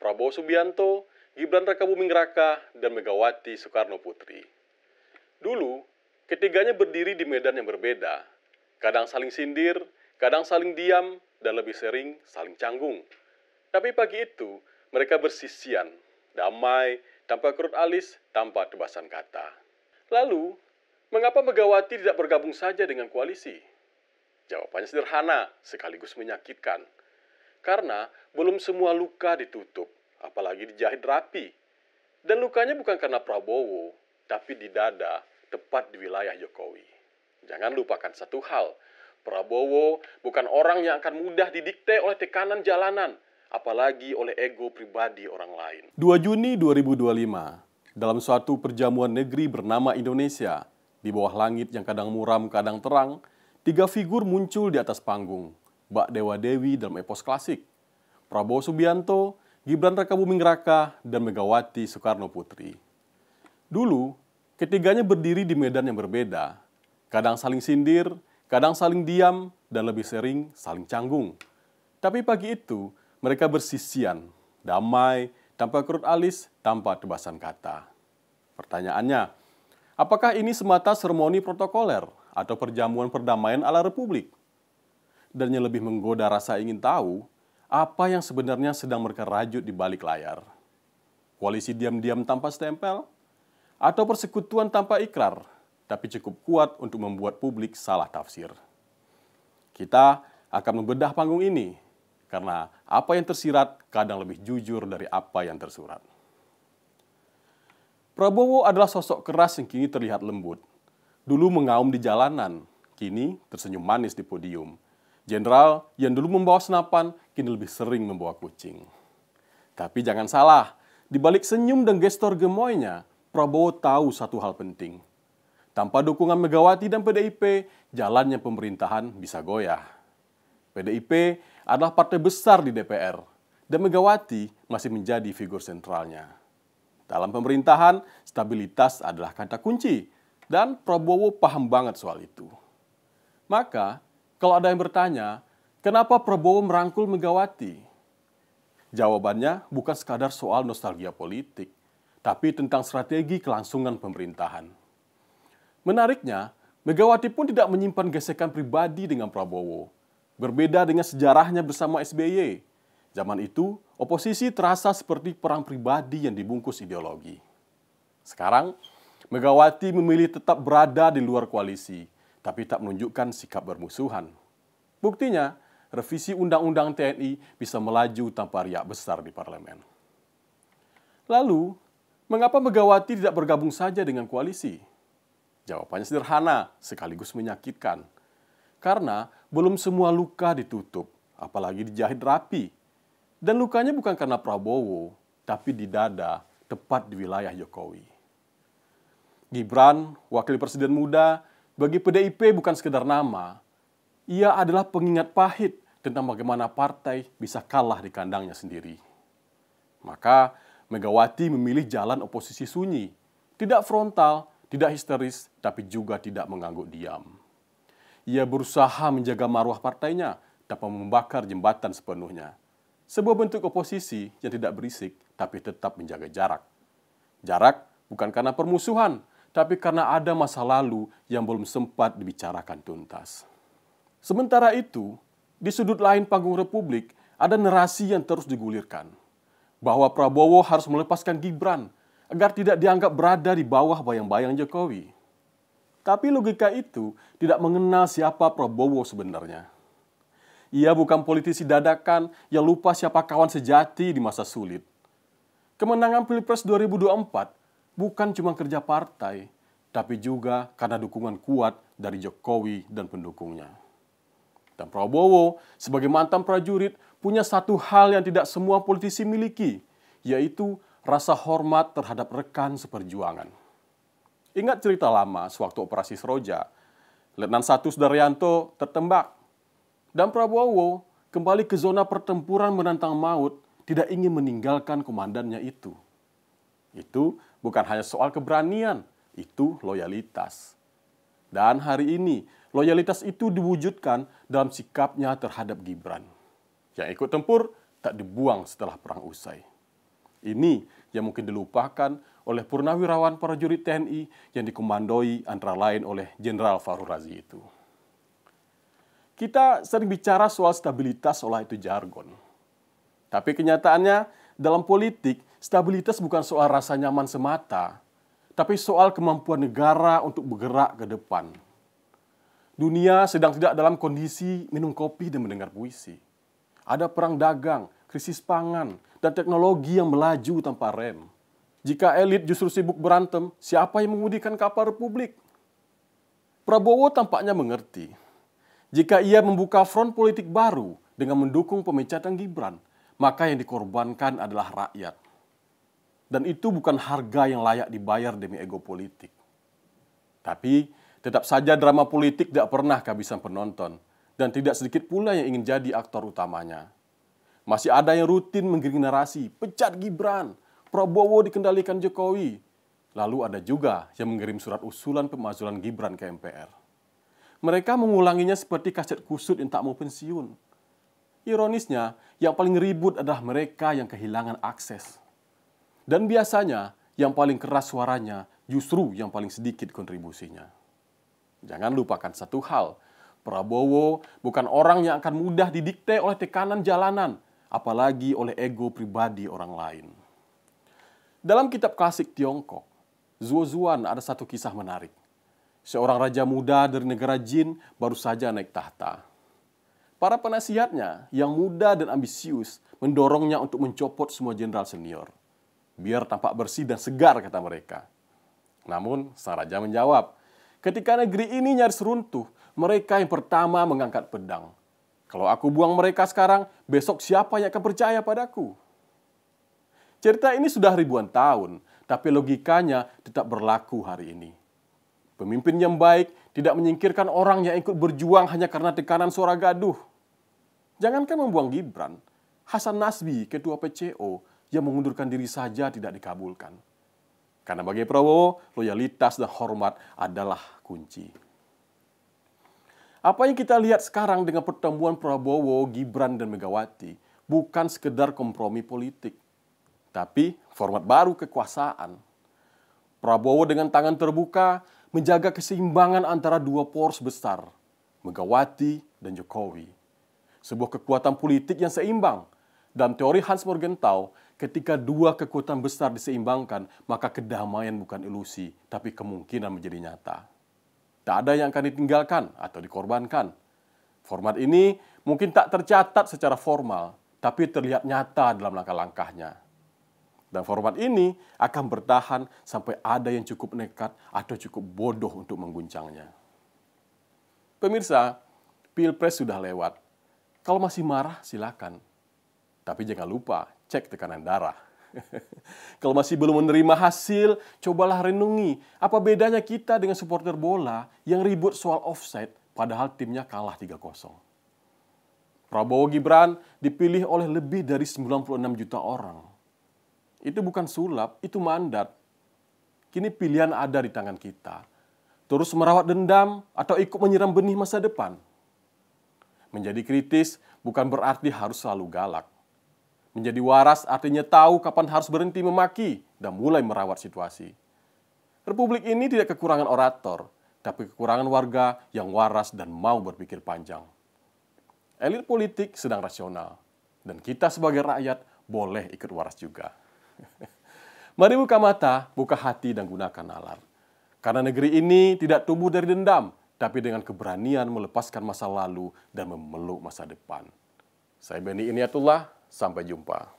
Prabowo Subianto, Gibran Rakabuming Raka, dan Megawati Soekarno Putri. Dulu, ketiganya berdiri di medan yang berbeda. Kadang saling sindir, kadang saling diam, dan lebih sering saling canggung. Tapi pagi itu, mereka bersisian, damai, tanpa kerut alis, tanpa tebasan kata. Lalu, mengapa Megawati tidak bergabung saja dengan koalisi? Jawabannya sederhana, sekaligus menyakitkan. Karena belum semua luka ditutup, apalagi dijahit rapi. Dan lukanya bukan karena Prabowo, tapi di dada, tepat di wilayah Jokowi. Jangan lupakan satu hal, Prabowo bukan orang yang akan mudah didikte oleh tekanan jalanan, apalagi oleh ego pribadi orang lain. 2 Juni 2025, dalam suatu perjamuan negeri bernama Indonesia, di bawah langit yang kadang muram, kadang terang, 3 figur muncul di atas panggung, Mbak Dewa Dewi dalam epos klasik, Prabowo Subianto, Gibran Rakabuming Raka, dan Megawati Soekarno Putri. Dulu, ketiganya berdiri di medan yang berbeda, kadang saling sindir, kadang saling diam, dan lebih sering saling canggung. Tapi pagi itu, mereka bersisian, damai, tanpa kerut alis, tanpa tebasan kata. Pertanyaannya, apakah ini semata seremoni protokoler atau perjamuan perdamaian ala Republik? Dan yang lebih menggoda rasa ingin tahu, apa yang sebenarnya sedang mereka rajut di balik layar? Koalisi diam-diam tanpa stempel? Atau persekutuan tanpa ikrar, tapi cukup kuat untuk membuat publik salah tafsir? Kita akan membedah panggung ini, karena apa yang tersirat kadang lebih jujur dari apa yang tersurat. Prabowo adalah sosok keras yang kini terlihat lembut. Dulu mengaum di jalanan, kini tersenyum manis di podium. Jenderal yang dulu membawa senapan, kini lebih sering membawa kucing. Tapi jangan salah, di balik senyum dan gestur gemoynya, Prabowo tahu satu hal penting. Tanpa dukungan Megawati dan PDIP, jalannya pemerintahan bisa goyah. PDIP adalah partai besar di DPR, dan Megawati masih menjadi figur sentralnya. Dalam pemerintahan, stabilitas adalah kata kunci, dan Prabowo paham banget soal itu. Maka, kalau ada yang bertanya, kenapa Prabowo merangkul Megawati? Jawabannya bukan sekadar soal nostalgia politik, tapi tentang strategi kelangsungan pemerintahan. Menariknya, Megawati pun tidak menyimpan gesekan pribadi dengan Prabowo. Berbeda dengan sejarahnya bersama SBY. Zaman itu, oposisi terasa seperti perang pribadi yang dibungkus ideologi. Sekarang, Megawati memilih tetap berada di luar koalisi, tapi tak menunjukkan sikap bermusuhan. Buktinya, revisi Undang-Undang TNI bisa melaju tanpa riak besar di parlemen. Lalu, mengapa Megawati tidak bergabung saja dengan koalisi? Jawabannya sederhana, sekaligus menyakitkan. Karena belum semua luka ditutup, apalagi dijahit rapi. Dan lukanya bukan karena Prabowo, tapi di dada, tepat di wilayah Jokowi. Gibran, wakil presiden muda, bagi PDIP bukan sekedar nama. Ia adalah pengingat pahit tentang bagaimana partai bisa kalah di kandangnya sendiri. Maka, Megawati memilih jalan oposisi sunyi. Tidak frontal, tidak histeris, tapi juga tidak mengangguk diam. Ia berusaha menjaga marwah partainya tanpa membakar jembatan sepenuhnya. Sebuah bentuk oposisi yang tidak berisik, tapi tetap menjaga jarak. Jarak bukan karena permusuhan, tapi karena ada masa lalu yang belum sempat dibicarakan tuntas. Sementara itu, di sudut lain panggung Republik, ada narasi yang terus digulirkan. Bahwa Prabowo harus melepaskan Gibran, agar tidak dianggap berada di bawah bayang-bayang Jokowi. Tapi logika itu tidak mengenal siapa Prabowo sebenarnya. Ia bukan politisi dadakan yang lupa siapa kawan sejati di masa sulit. Kemenangan Pilpres 2024 bukan cuma kerja partai, tapi juga karena dukungan kuat dari Jokowi dan pendukungnya. Dan Prabowo sebagai mantan prajurit punya satu hal yang tidak semua politisi miliki, yaitu rasa hormat terhadap rekan seperjuangan. Ingat cerita lama sewaktu operasi Seroja, Letnan 1 Sudaryanto tertembak, dan Prabowo kembali ke zona pertempuran menantang maut, tidak ingin meninggalkan komandannya itu. Itu bukan hanya soal keberanian, itu loyalitas. Dan hari ini, loyalitas itu diwujudkan dalam sikapnya terhadap Gibran. Yang ikut tempur tak dibuang setelah perang usai. Ini yang mungkin dilupakan oleh purnawirawan prajurit TNI yang dikomandoi antara lain oleh Jenderal Fahru Razi itu. Kita sering bicara soal stabilitas seolah itu jargon. Tapi kenyataannya dalam politik, stabilitas bukan soal rasa nyaman semata, tapi soal kemampuan negara untuk bergerak ke depan. Dunia sedang tidak dalam kondisi minum kopi dan mendengar puisi. Ada perang dagang, krisis pangan, dan teknologi yang melaju tanpa rem. Jika elit justru sibuk berantem, siapa yang mengemudikan kapal republik? Prabowo tampaknya mengerti. Jika ia membuka front politik baru dengan mendukung pemecatan Gibran, maka yang dikorbankan adalah rakyat. Dan itu bukan harga yang layak dibayar demi ego politik. Tapi tetap saja drama politik tidak pernah kehabisan penonton, dan tidak sedikit pula yang ingin jadi aktor utamanya. Masih ada yang rutin menggiring narasi, pecat Gibran, Prabowo dikendalikan Jokowi. Lalu ada juga yang mengirim surat usulan pemazulan Gibran ke MPR. Mereka mengulanginya seperti kaset kusut yang tak mau pensiun. Ironisnya, yang paling ribut adalah mereka yang kehilangan akses. Dan biasanya, yang paling keras suaranya justru yang paling sedikit kontribusinya. Jangan lupakan satu hal, Prabowo bukan orang yang akan mudah didikte oleh tekanan jalanan, apalagi oleh ego pribadi orang lain. Dalam kitab klasik Tiongkok, Zhuo Zuan ada satu kisah menarik. Seorang raja muda dari negara Jin baru saja naik tahta. Para penasihatnya yang muda dan ambisius mendorongnya untuk mencopot semua jenderal senior. Biar tampak bersih dan segar, kata mereka. Namun, sang raja menjawab, ketika negeri ini nyaris runtuh, mereka yang pertama mengangkat pedang. Kalau aku buang mereka sekarang, besok siapa yang akan percaya padaku? Cerita ini sudah ribuan tahun, tapi logikanya tetap berlaku hari ini. Pemimpin yang baik tidak menyingkirkan orang yang ikut berjuang hanya karena tekanan suara gaduh. Jangankan membuang Gibran, Hasan Nasbi, ketua PCO, yang mengundurkan diri saja tidak dikabulkan. Karena bagi Prabowo, loyalitas dan hormat adalah kunci. Apa yang kita lihat sekarang dengan pertemuan Prabowo, Gibran, dan Megawati bukan sekedar kompromi politik, tapi format baru kekuasaan. Prabowo dengan tangan terbuka menjaga keseimbangan antara dua poros besar, Megawati dan Jokowi. Sebuah kekuatan politik yang seimbang. Dalam teori Hans Morgenthau, ketika dua kekuatan besar diseimbangkan, maka kedamaian bukan ilusi, tapi kemungkinan menjadi nyata. Tak ada yang akan ditinggalkan atau dikorbankan. Format ini mungkin tak tercatat secara formal, tapi terlihat nyata dalam langkah-langkahnya. Dan format ini akan bertahan sampai ada yang cukup nekat atau cukup bodoh untuk mengguncangnya. Pemirsa, Pilpres sudah lewat. Kalau masih marah, silakan. Tapi jangan lupa cek tekanan darah. Kalau masih belum menerima hasil, cobalah renungi apa bedanya kita dengan supporter bola yang ribut soal offside padahal timnya kalah 3-0. Prabowo Gibran dipilih oleh lebih dari 96 juta orang. Itu bukan sulap, itu mandat. Kini pilihan ada di tangan kita. Terus merawat dendam atau ikut menyiram benih masa depan. Menjadi kritis bukan berarti harus selalu galak. Menjadi waras artinya tahu kapan harus berhenti memaki dan mulai merawat situasi. Republik ini tidak kekurangan orator, tapi kekurangan warga yang waras dan mau berpikir panjang. Elit politik sedang rasional, dan kita sebagai rakyat boleh ikut waras juga. Mari buka mata, buka hati, dan gunakan nalar. Karena negeri ini tidak tumbuh dari dendam, tapi dengan keberanian melepaskan masa lalu dan memeluk masa depan. Saya Benny Iniatullah, sampai jumpa.